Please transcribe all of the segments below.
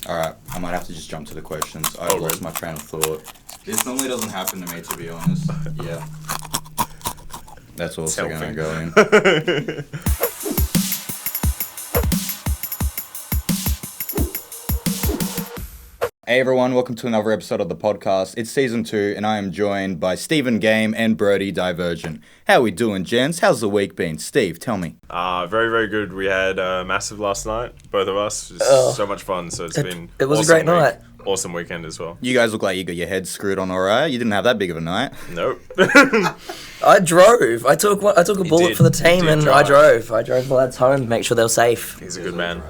Alright, I might have to just jump to the questions. I've lost my train of thought. This normally doesn't happen to me, to be honest. Yeah. That's also going to go in. Hey everyone, welcome to another episode of the podcast. It's season 2 and I am joined by Stephen Game and Brody Divergent. How we doing, gents? How's the week been? Steve, tell me. Very, very good. We had Massive last night, both of us. It was so much fun, so it was a great night. Awesome weekend as well. You guys look like you got your head screwed on alright. You didn't have that big of a night. Nope. I drove. I took a bullet for the team and I drove. I drove the lads home to make sure they were safe. He's a good man.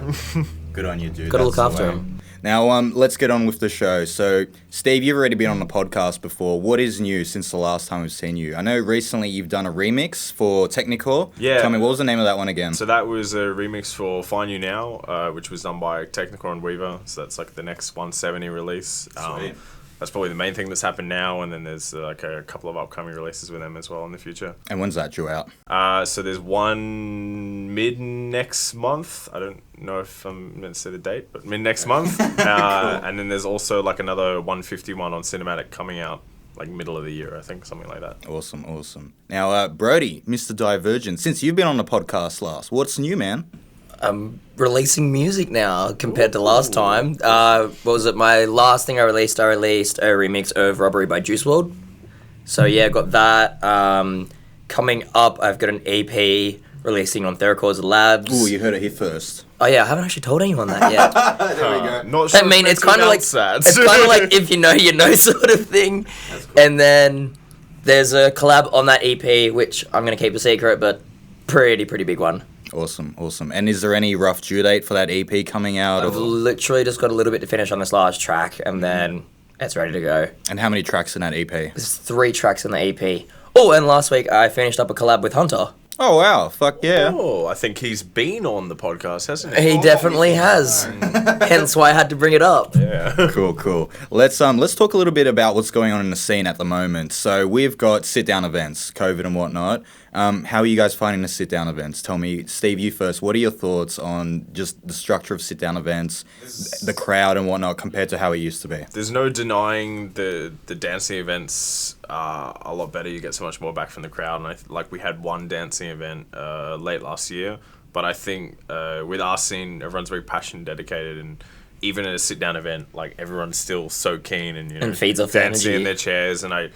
Good on you, dude. Gotta look after him. Now, let's get on with the show. So, Steve, you've already been on the podcast before. What is new since the last time we've seen you? I know recently you've done a remix for Technicore. Yeah. Tell me, what was the name of that one again? So that was a remix for Find You Now, which was done by Technicore and Weaver. So that's like the next 170 release. Sweet. That's probably the main thing that's happened now, and then there's like a couple of upcoming releases with them as well in the future. And when's that due out? So there's one mid next month. I don't know if I'm meant to say the date, but mid next month. Cool. And then there's also like another 151 on Cinematic coming out like middle of the year, I think, something like that. Awesome. Now, Brody, Mr. Divergent, since you've been on the podcast last, what's new, man? I'm releasing music now compared to last time. What was it? My last thing I released a remix of Robbery by Juice WRLD. So yeah, got that. Coming up, I've got an EP releasing on Theracords Labs. Ooh, you heard it here first. Oh yeah, I haven't actually told anyone that yet. There we go. Not sure. I mean, it's kind of like if you know, you know sort of thing. That's cool. And then there's a collab on that EP, which I'm gonna keep a secret, but pretty big one. Awesome. And is there any rough due date for that EP coming out? I've literally just got a little bit to finish on this last track, and then it's ready to go. And how many tracks in that EP? There's 3 tracks in the EP. Oh, and last week I finished up a collab with Hunter. Oh, wow. Fuck yeah. Oh, I think he's been on the podcast, hasn't he? He definitely has. Hence why I had to bring it up. Yeah. Cool. Let's talk a little bit about what's going on in the scene at the moment. So we've got sit-down events, COVID and whatnot. How are you guys finding the sit-down events? Tell me, Steve, you first. What are your thoughts on just the structure of sit-down events, the crowd and whatnot, compared to how it used to be? There's no denying the dancing events are a lot better. You get so much more back from the crowd. And we had one dancing event late last year, but I think with our scene, everyone's very passionate, dedicated, and even at a sit-down event, like everyone's still so keen and and feeds off dancing energy in their chairs. And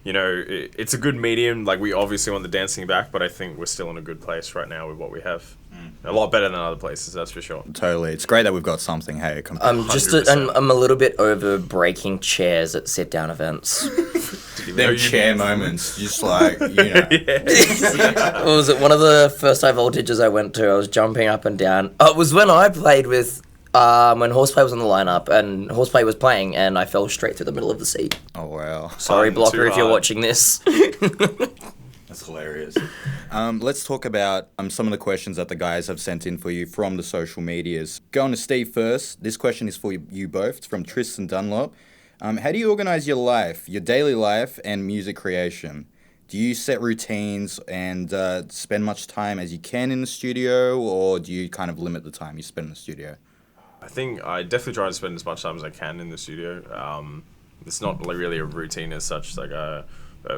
it's a good medium. Like, we obviously want the dancing back, but I think we're still in a good place right now with what we have. A lot better than other places, that's for sure. Totally. It's great that we've got something, hey. I'm a little bit over breaking chairs at sit-down events. Them chair moments, just like, What was it? One of the first Highvoltages I went to, I was jumping up and down. Oh, it was when I played with... when Horseplay was on the lineup and Horseplay was playing and I fell straight through the middle of the seat. Oh, wow. Sorry, Blocker, if you're watching this. That's hilarious. Let's talk about some of the questions that the guys have sent in for you from the social medias. Going to Steve first. This question is for you both. It's from Tristan Dunlop. How do you organize your life, your daily life, and music creation? Do you set routines and spend much time as you can in the studio, or do you kind of limit the time you spend in the studio? I think I definitely try to spend as much time as I can in the studio. It's not really a routine as such. Like,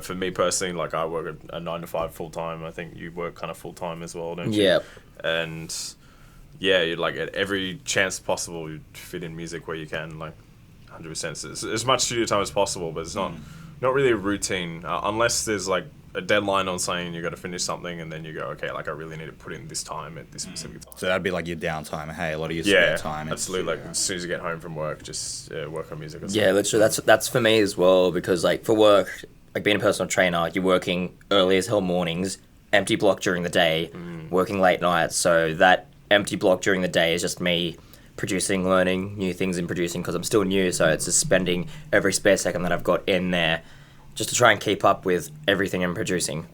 for me personally, like, I work a 9 to 5 full time. I think you work kind of full time as well, don't you? Yeah. And yeah, you'd like at every chance possible, you fit in music where you can, like 100%. So as much studio time as possible, but it's not really a routine unless there's like a deadline on saying you got to finish something, and then you go, okay, like I really need to put in this time at this specific time. So that'd be like your downtime. Hey, a lot of your spare time. Absolutely. Like, as soon as you get home from work, just work on music. Yeah, literally. That's for me as well, because like for work, like being a personal trainer, you're working early as hell mornings, empty block during the day, working late nights. So that empty block during the day is just me producing, learning new things and producing, because I'm still new. So it's just spending every spare second that I've got in there just to try and keep up with everything I'm producing.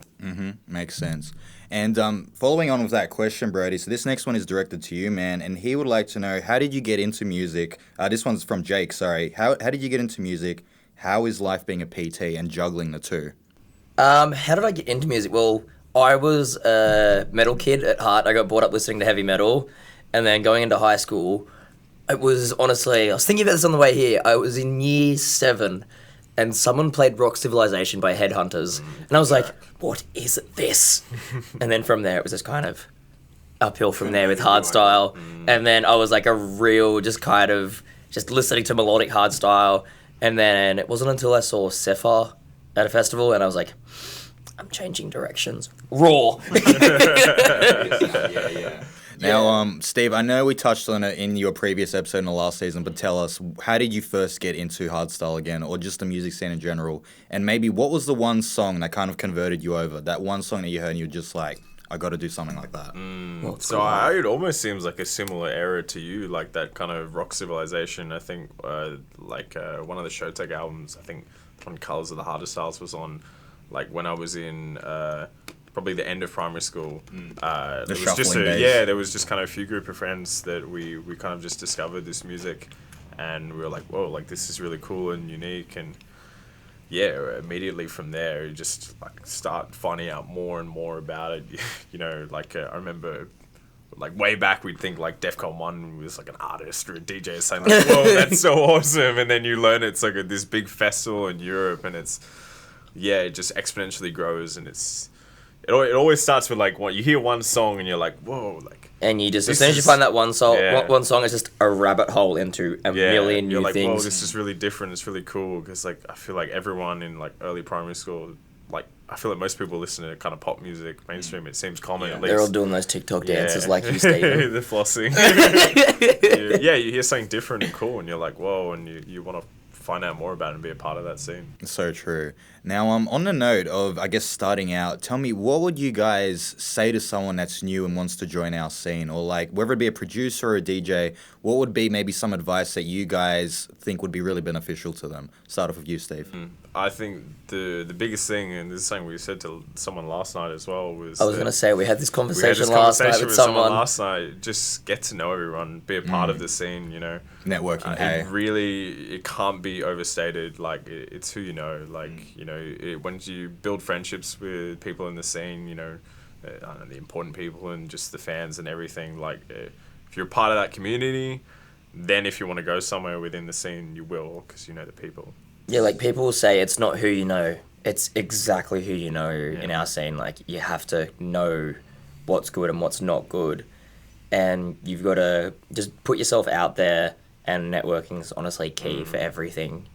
Makes sense. And following on with that question, Brody, so this next one is directed to you, man, and he would like to know, how did you get into music? This one's from Jake, sorry. How did you get into music? How is life being a PT and juggling the two? How did I get into music? Well, I was a metal kid at heart. I got brought up listening to heavy metal, and then going into high school, It was honestly, I was thinking about this on the way here. I was in year 7 and someone played Rock Civilization by Headhunters. And I was like, what is this? And then from there, it was just kind of uphill from there with hardstyle. And then I was like a real, just listening to melodic hardstyle. And then it wasn't until I saw Sephar at a festival and I was like, I'm changing directions. Raw. Yeah. Now, Steve, I know we touched on it in your previous episode in the last season, but tell us, how did you first get into hardstyle again, or just the music scene in general? And maybe what was the one song that kind of converted you over? That one song that you heard and you're just like, I got to do something like that. It almost seems like a similar era to you, like that kind of Rock Civilization. I think, one of the Showtech albums, I think on Colors of the Harder Styles was on, like when I was in probably the end of primary school. There was just kind of a few group of friends that we kind of just discovered this music, and we were like, whoa, like this is really cool and unique. And yeah, immediately from there, you just like start finding out more and more about it. I remember like way back we'd think like Defcon 1 was like an artist or a DJ saying like, whoa, that's so awesome. And then you learn it's like this big festival in Europe, and it just exponentially grows. And it always starts with like what you hear one song and you're like, whoa, like. And you just, as soon as you find that one song, one song is just a rabbit hole into a million new like, things. Whoa, this is really different. It's really cool because like I feel like everyone in like early primary school, like I feel like most people listen to kind of pop music, mainstream. It seems common at least. They're all doing those TikTok dances like you, Stephen. The flossing. You hear something different and cool, and you're like, whoa, and you want to find out more about it and be a part of that scene. So true. Now, on the note of, I guess, starting out, tell me, what would you guys say to someone that's new and wants to join our scene? Or, like, whether it be a producer or a DJ, what would be maybe some advice that you guys think would be really beneficial to them? Start off with you, Steve. I think the biggest thing, and this is something we said to someone last night as well, was... I was going to say, we had this conversation last night with someone. Last night. Just get to know everyone, be a part of the scene, you know. Networking, It can't be overstated. Like, it's who you know. Like, you know, once you build friendships with people in the scene, you know, the important people and just the fans and everything, like, if you're part of that community, then if you want to go somewhere within the scene, you will, because you know the people. Yeah, like people will say it's not who you know, it's exactly who you know in our scene. Like you have to know what's good and what's not good. And you've got to just put yourself out there, and networking is honestly key for everything.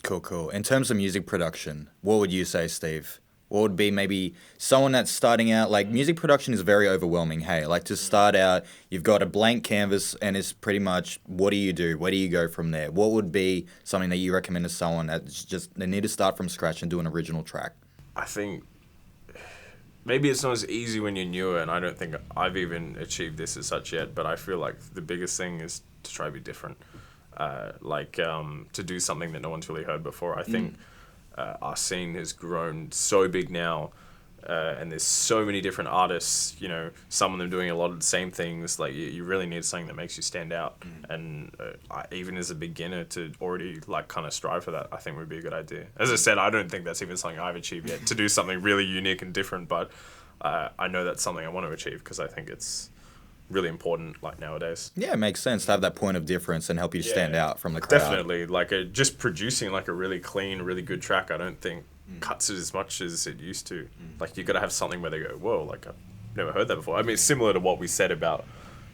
Cool. In terms of music production, what would you say, Steve? What would be maybe someone that's starting out? Like, music production is very overwhelming. Hey, like to start out, you've got a blank canvas and it's pretty much, what do you do? Where do you go from there? What would be something that you recommend to someone that's just, they need to start from scratch and do an original track? I think maybe it's not as easy when you're newer, and I don't think I've even achieved this as such yet, but I feel like the biggest thing is to try to be different. To do something that no one's really heard before. I think our scene has grown so big now, and there's so many different artists, you know, some of them doing a lot of the same things. Like, you really need something that makes you stand out. And even as a beginner, to already, like, kind of strive for that, I think would be a good idea. As I said, I don't think that's even something I've achieved yet, to do something really unique and different, but I know that's something I want to achieve, because I think it's really important, like, nowadays. Yeah, it makes sense to have that point of difference and help you stand out from the crowd. Definitely. Like, just producing, like, a really clean, really good track, I don't think cuts it as much as it used to. Like, you got to have something where they go, whoa, like, I've never heard that before. I mean, it's similar to what we said about,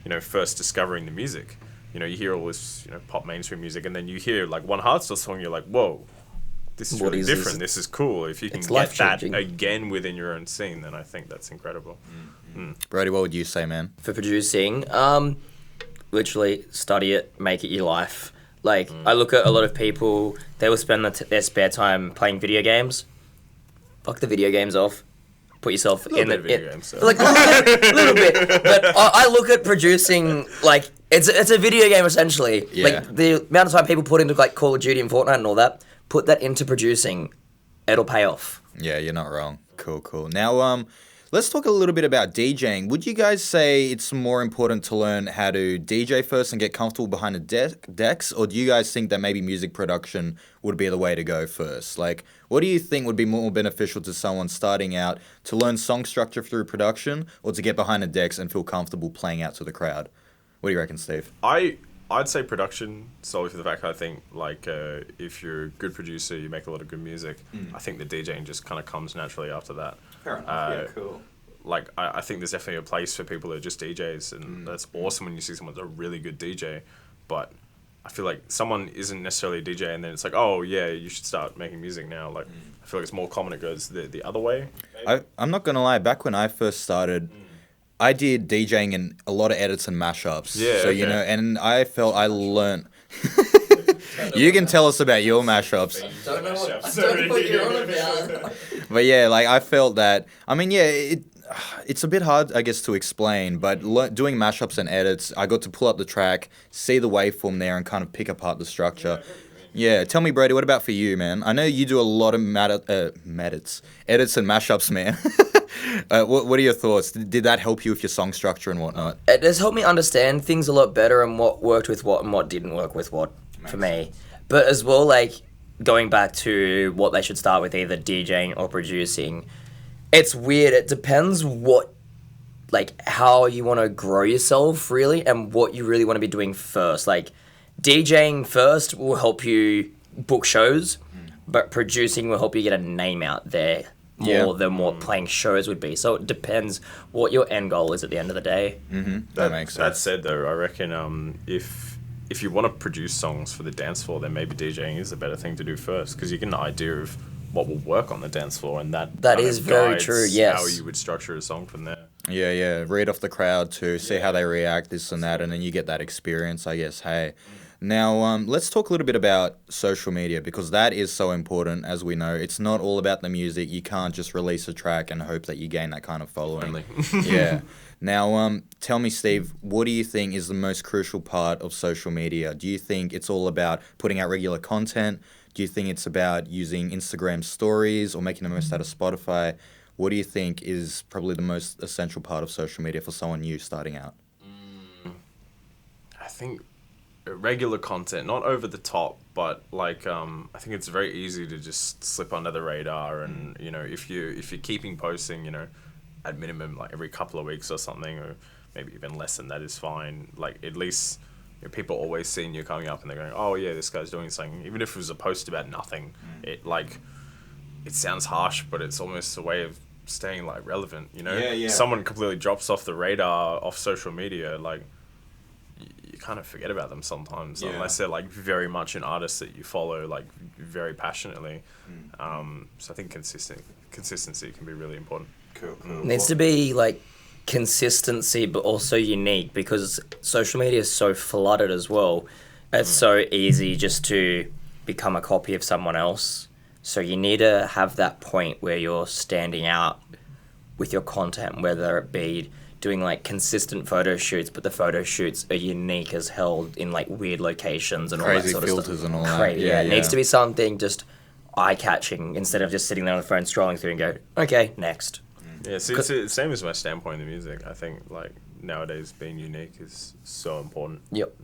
you know, first discovering the music. You know, you hear all this, you know, pop mainstream music, and then you hear, like, one hardstyle song, you're like, whoa, this is really different. This is cool. If you can get that again within your own scene, then I think that's incredible. Brody, what would you say, man? For producing, literally study it, make it your life. Like, I look at a lot of people, they will spend their spare time playing video games. Fuck the video games off. Put yourself in the... video games, so. Like, a little bit. But I look at producing, like, it's a video game, essentially. Yeah. Like, the amount of time people put into, like, Call of Duty and Fortnite and all that, put that into producing. It'll pay off. Yeah, you're not wrong. Cool. Now, let's talk a little bit about DJing. Would you guys say it's more important to learn how to DJ first and get comfortable behind the decks, or do you guys think that maybe music production would be the way to go first? Like, what do you think would be more beneficial to someone starting out, to learn song structure through production, or to get behind the decks and feel comfortable playing out to the crowd? What do you reckon, Steve? I I'd say production, solely for the fact I think, like, if you're a good producer, you make a lot of good music, I think the DJing just kind of comes naturally after that. Fair enough. Cool. Like, I think there's definitely a place for people that are just DJs, and that's awesome when you see someone's a really good DJ, but I feel like someone isn't necessarily a DJ and then it's like, oh, yeah, you should start making music now. Like, I feel like it's more common it goes the other way. I'm not going to lie, back when I first started, I did DJing in a lot of edits and mashups. Yeah, so, you know, and I felt I learned. You can tell us about your mashups. Don't know what you're on about. But yeah, like I felt that, I mean, yeah, it's a bit hard, I guess, to explain, but doing mashups and edits, I got to pull up the track, see the waveform there, and kind of pick apart the structure. Yeah, tell me, Brady, what about for you, man? I know you do a lot of edits and mashups, man. What are your thoughts? Did that help you with your song structure and whatnot? It has helped me understand things a lot better and what worked with what and what didn't work with what for me. But as well, like, going back to what they should start with, either DJing or producing, it's weird. It depends what, like, how you want to grow yourself, really, and what you really want to be doing first. Like, DJing first will help you book shows, but producing will help you get a name out there more than what playing shows would be. So it depends what your end goal is at the end of the day. That makes sense. That said, though, I reckon if you want to produce songs for the dance floor, then maybe DJing is the better thing to do first, because you get an idea of what will work on the dance floor, and that is very true. Yes, how you would structure a song from there. Yeah. Read off the crowd too, see how they react, this and that, and then you get that experience, I guess. Hey, now let's talk a little bit about social media, because that is so important. As we know, it's not all about the music. You can't just release a track and hope that you gain that kind of following. Yeah. Now, tell me, Steve, what do you think is the most crucial part of social media? Do you think it's all about putting out regular content? Do you think it's about using Instagram stories or making the most out of Spotify? What do you think is probably the most essential part of social media for someone new starting out? I think regular content, not over the top, but like I think it's very easy to just slip under the radar, and you know, if you're keeping posting, you know, at minimum like every couple of weeks or something, or maybe even less than that is fine. Like, at least, you know, people always seeing you coming up and they're going, oh yeah, this guy's doing something. Even if it was a post about nothing, it sounds harsh, but it's almost a way of staying like relevant, you know? Yeah. Someone completely drops off the radar off social media, like you kind of forget about them sometimes, unless they're like very much an artist that you follow like very passionately. So I think consistency can be really important. Cool. It needs to be like consistency, but also unique, because social media is so flooded as well. It's so easy just to become a copy of someone else. So you need to have that point where you're standing out with your content, whether it be doing like consistent photo shoots, but the photo shoots are unique as hell in like weird locations and all that sort of stuff. Crazy filters and all that. Yeah, it needs to be something just eye-catching instead of just sitting there on the phone scrolling through and go, okay, next. Yeah, see, it's the same as my standpoint in music. I think like nowadays being unique is so important. Yep.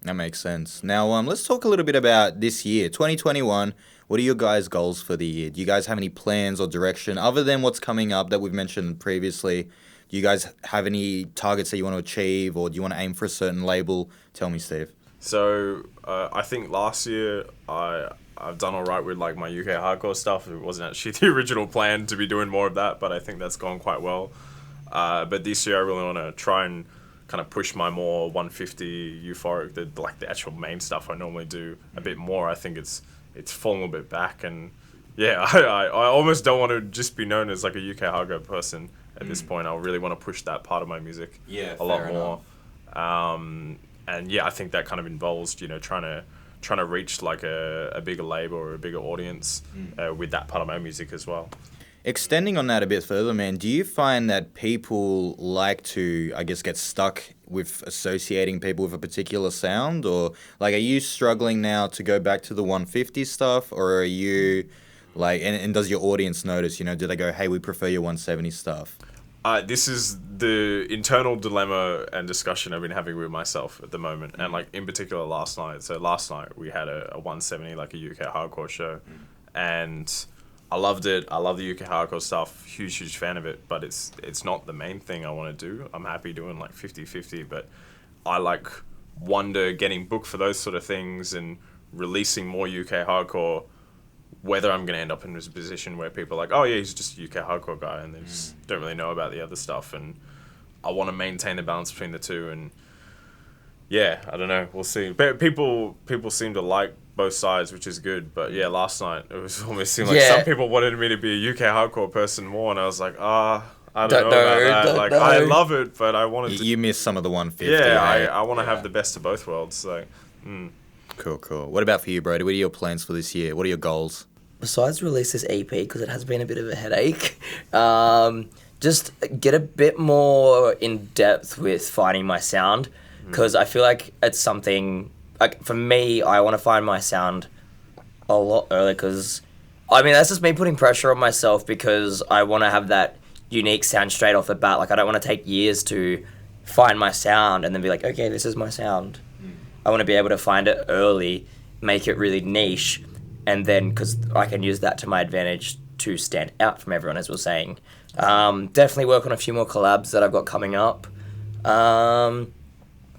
That makes sense. Now, let's talk a little bit about this year, 2021. What are your guys' goals for the year? Do you guys have any plans or direction other than what's coming up that we've mentioned previously? Do you guys have any targets that you want to achieve, or do you want to aim for a certain label? Tell me, Steve. So I think last year I've done all right with like my UK hardcore stuff. It wasn't actually the original plan to be doing more of that, but I think that's gone quite well. But this year I really want to try and kind of push my more 150 euphoric, the actual main stuff I normally do a bit more. I think it's fallen a bit back, and yeah, I almost don't want to just be known as like a UK hardcore person at this point. I really want to push that part of my music a lot more. And yeah, I think that kind of involves, you know, trying to reach like a bigger label or a bigger audience with that part of my music as well. Extending on that a bit further, man, do you find that people like to, I guess, get stuck with associating people with a particular sound? Or, like, are you struggling now to go back to the 150 stuff? Or are you, like, and does your audience notice, you know, do they go, hey, we prefer your 170 stuff? This is the internal dilemma and discussion I've been having with myself at the moment. And, like, in particular last night. So last night we had a 170, like a UK hardcore show. And I loved it. I love the UK hardcore stuff. Huge fan of it. But it's not the main thing I want to do. I'm happy doing like 50-50. But I like wonder getting booked for those sort of things and releasing more UK hardcore, whether I'm going to end up in this position where people are like, oh yeah, he's just a UK hardcore guy, and they just don't really know about the other stuff. And I want to maintain the balance between the two. And yeah, I don't know, we'll see. But people seem to like both sides, which is good. But yeah, last night it was almost seemed like some people wanted me to be a UK hardcore person more, and I was like, I don't know about that. Like, I love it, but I wanted to. You missed some of the 150. Yeah, right? I want to have the best of both worlds. Like, Cool. What about for you, Brody? What are your plans for this year? What are your goals? Besides release this EP, because it has been a bit of a headache, just get a bit more in depth with finding my sound, because I feel like it's something, like for me, I want to find my sound a lot earlier, because, I mean, that's just me putting pressure on myself, because I want to have that unique sound straight off the bat. Like, I don't want to take years to find my sound and then be like, okay, this is my sound. I want to be able to find it early, make it really niche, and then, because I can use that to my advantage to stand out from everyone, as we're saying. Definitely work on a few more collabs that I've got coming up.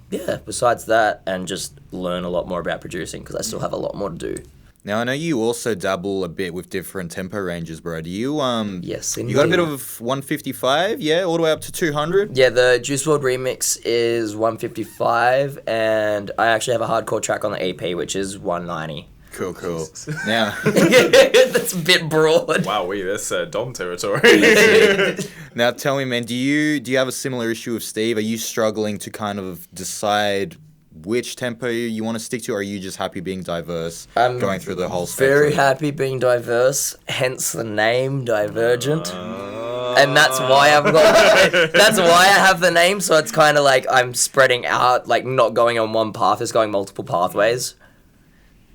Besides that, and just learn a lot more about producing, because I still have a lot more to do. Now, I know you also dabble a bit with different tempo ranges, bro. Do you, Yes, you got a bit of 155, yeah, all the way up to 200? Yeah, the Juice WRLD remix is 155, and I actually have a hardcore track on the EP, which is 190. Cool. Now, that's a bit broad. wow, that's Dom territory. now tell me, man, do you have a similar issue with Steve? Are you struggling to kind of decide which tempo you want to stick to, or are you just happy being diverse, going through the whole spectrum? Very happy being diverse, hence the name Divergent. And that's why that's why I have the name, so it's kind of like I'm spreading out, like not going on one path, it's going multiple pathways.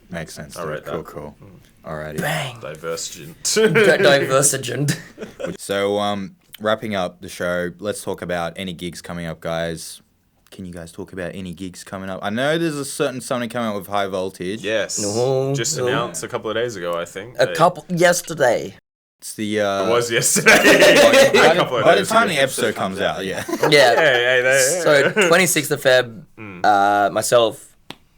Makes sense. All right, cool. Alrighty. Bang! Divergent. Divergent. So, wrapping up the show, let's talk about any gigs coming up, guys. Can you guys talk about any gigs coming up? I know there's a certain something coming up with Highvoltage. Yes. Just announced a couple of days ago, I think. Yesterday. It's the. It was yesterday. By the time the episode comes out, yeah. Yeah. So 26th of Feb, myself,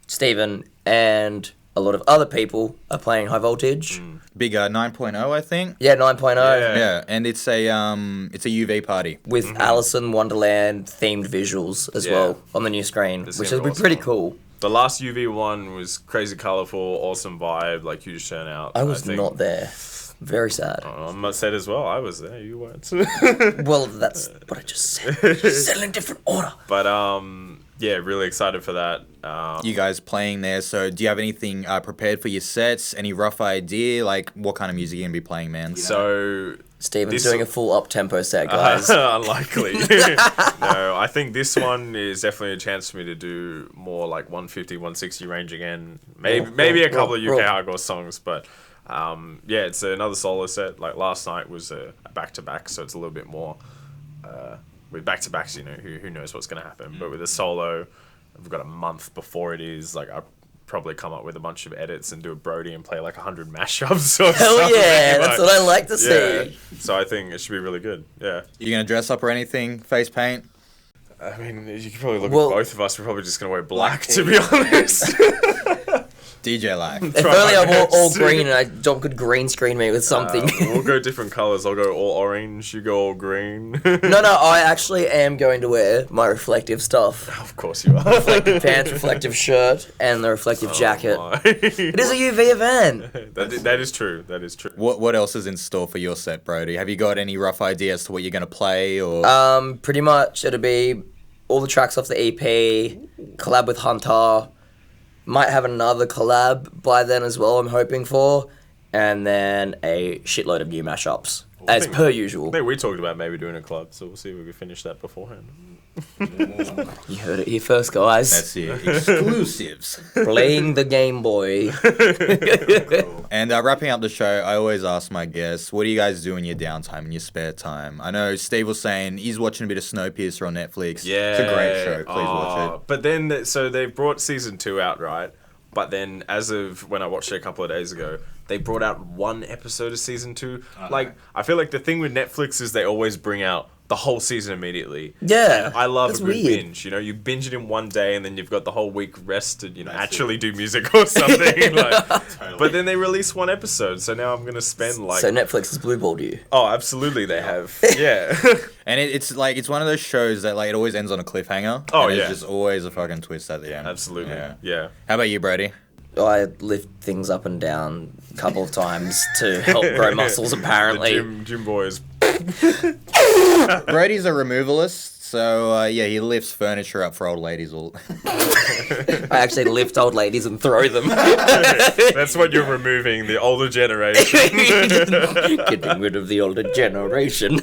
Stephen, and a lot of other people are playing Highvoltage. Big 9.0, I think. Yeah, 9.0. Yeah, and it's a UV party with Alice in Wonderland themed visuals as well on the new screen, which will be pretty cool. The last UV one was crazy colourful, awesome vibe, like huge turnout. I was not there. Very sad. I must say as well, I was there, you weren't. Well, that's what I just said. Just said in a different order. But yeah, really excited for that. You guys playing there, so do you have anything prepared for your sets? Any rough idea? Like, what kind of music you're going to be playing, man? So... Steven's doing a full up-tempo set, guys. Unlikely. No, I think this one is definitely a chance for me to do more like 150, 160 range again. Maybe a couple of UK hardcore songs, but... yeah, it's another solo set. Like last night was a back-to-back, so it's a little bit more... with back-to-backs, you know, who knows what's going to happen. But with a solo, I've got a month before it is. Like, I'll probably come up with a bunch of edits and do a Brody and play like 100 mashups or Hell something. yeah, that's what I like to see. So I think it should be really good, yeah. You going to dress up or anything? Face paint? I mean, you could probably look at both of us. We're probably just going to wear black, to be honest. DJ life. If only I wore all green and Dom could green screen me with something. We'll go different colours. I'll go all orange, you go all green. No, I actually am going to wear my reflective stuff. Of course you are. Reflective pants, reflective shirt, and the reflective jacket. It is a UV event. That is true. That is true. What else is in store for your set, Brody? Have you got any rough idea as to what you're going to play? Or Pretty much it'll be all the tracks off the EP, collab with Hunter. Might have another collab by then as well, I'm hoping for. And then a shitload of new mashups, as per usual. I think we talked about maybe doing a club, so we'll see if we can finish that beforehand. You heard it here first, guys. That's it. Exclusives. Playing the Game Boy. And wrapping up the show, I always ask my guests, what do you guys do in your downtime, in your spare time? I know Steve was saying he's watching a bit of Snowpiercer on Netflix. Yeah. It's a great show. Please watch it. But then, so they brought season 2 out, right? But then, as of when I watched it a couple of days ago, they brought out one episode of season 2. Like, I feel like the thing with Netflix is they always bring out the whole season immediately. Yeah, And I love that's a good weird. binge. You know, you binge it in one day, and then you've got the whole week rest to That's actually do music or something. But then they release one episode, so now I'm gonna spend like. So Netflix has blueballed you. Oh, absolutely, they have. Yeah. And it's like it's one of those shows that like it always ends on a cliffhanger. Oh, and yeah. It's just always a fucking twist at the end. Absolutely. Yeah. Yeah. How about you, Brady? I lift things up and down a couple of times to help grow muscles, apparently. The gym boys. Brady's a removalist, so yeah, he lifts furniture up for old ladies. All. I actually lift old ladies and throw them. That's what you're removing, the older generation. Getting rid of the older generation.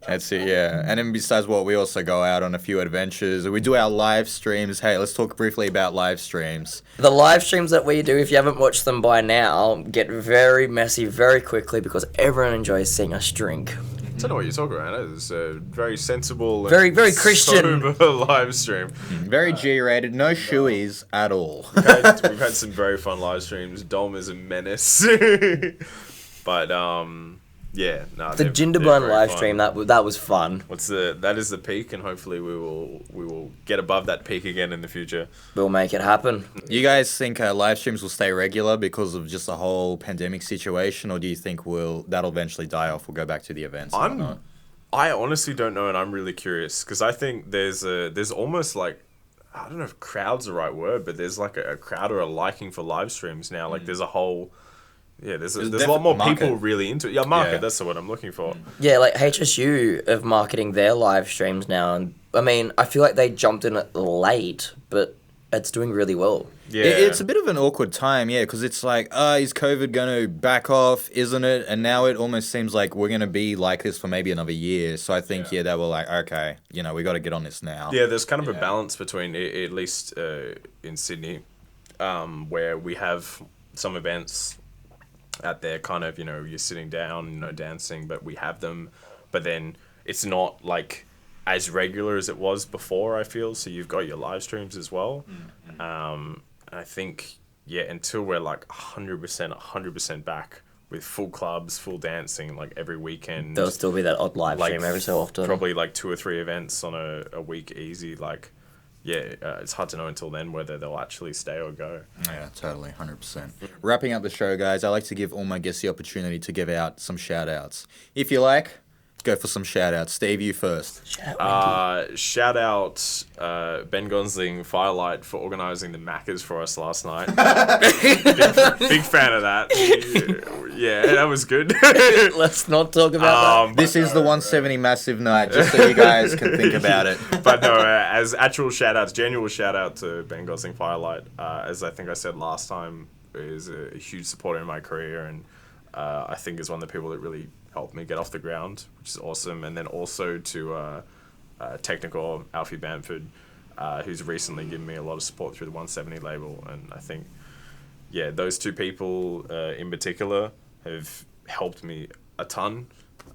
That's it, yeah. And then besides what, we also go out on a few adventures. We do our live streams. Hey, let's talk briefly about live streams. The live streams that we do, if you haven't watched them by now, get very messy very quickly because everyone enjoys seeing us drink. I don't know what you're talking about. It's a very sensible, and Very, very Christian. sober live stream. Very G-rated, no shoeies at all. We've had some very fun live streams. Dom is a menace, but yeah, no. The Jinderbun live stream, that was fun. That is the peak, and hopefully we will get above that peak again in the future. We'll make it happen. You guys think live streams will stay regular because of just the whole pandemic situation, or do you think that'll eventually die off? We'll go back to the events. and whatnot? I honestly don't know, and I'm really curious because I think there's almost like, I don't know if crowd's the right word, but there's like a crowd or a liking for live streams now. Like there's a whole. Yeah, there's a lot more people really into it. Yeah, market, Yeah. that's the word I'm looking for. Yeah, like HSU of marketing their live streams now, and I mean, I feel like they jumped in it late, but it's doing really well. Yeah. It's a bit of an awkward time, yeah, because it's like, is COVID going to back off, isn't it? And now it almost seems like we're going to be like this for maybe another year. So I think, they were like, okay, we got to get on this now. Yeah, there's kind of a balance between, at least in Sydney, where we have some events out there kind of, you're sitting down, dancing, but we have them, but then it's not like as regular as it was before, I feel. So you've got your live streams as well. And I think, until we're like 100% back with full clubs, full dancing, like every weekend. There'll still be that odd live like stream every so often. Probably like 2 or 3 events on a week easy, like, it's hard to know until then whether they'll actually stay or go. Yeah, totally, 100%. Wrapping up the show, guys, I like to give all my guests the opportunity to give out some shout-outs. If you like, go for some shout-outs. Steve, you first. Shout out Ben Gonsling Firelight for organising the Maccas for us last night. big fan of that. Yeah, that was good. Let's not talk about that. This is the 170 massive night, just so you guys can think about it. But no, as actual shout-outs, genuine shout-out to Ben Gosling Firelight. As I think I said last time, is a huge supporter in my career, and I think is one of the people that really helped me get off the ground, which is awesome. And then also to Technical Alfie Bamford, who's recently given me a lot of support through the 170 label. And I think, those two people in particular have helped me a ton.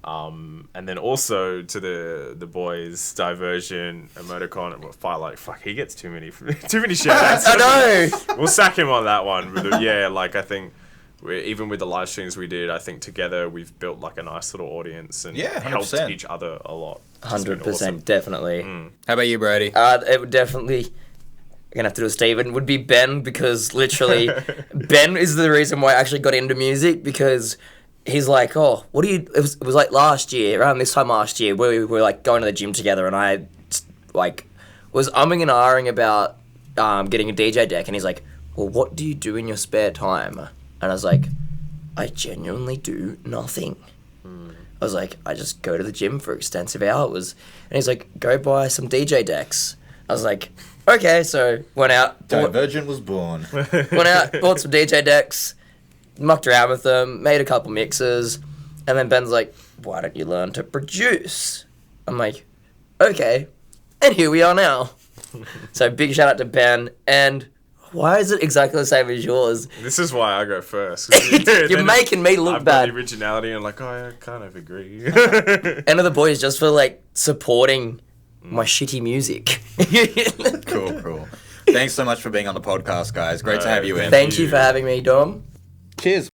And then also to the boys, Diversion, Emoticon, Firelight. Fuck, he gets too many shout outs. I know. We'll sack him on that one. I think even with the live streams we did, I think together we've built like a nice little audience and helped each other a lot. 100%, awesome. definitely. How about you, Brady? It would definitely, I'm gonna have to do a Steven, would be Ben, because literally, Ben is the reason why I actually got into music, because he's like, oh, what do you, it was like last year, around this time last year, where we were like going to the gym together, and I like was umming and ahhing about getting a DJ deck, and he's like, well, what do you do in your spare time? And I was like, I genuinely do nothing. I was like, I just go to the gym for extensive hours. And he's like, go buy some DJ decks. I was like, okay, so went out. Divergent was born. Went out, bought some DJ decks, mucked around with them, made a couple mixes, and then Ben's like, why don't you learn to produce? I'm like, okay, and here we are now. So big shout out to Ben, and why is it exactly the same as yours? This is why I go first. You're making me look I've bad. got the originality and like, I kind of agree. End of the boys just for like supporting my shitty music. Cool. Thanks so much for being on the podcast, guys. Great to have you in. Thank you for having me, Dom. Cheers.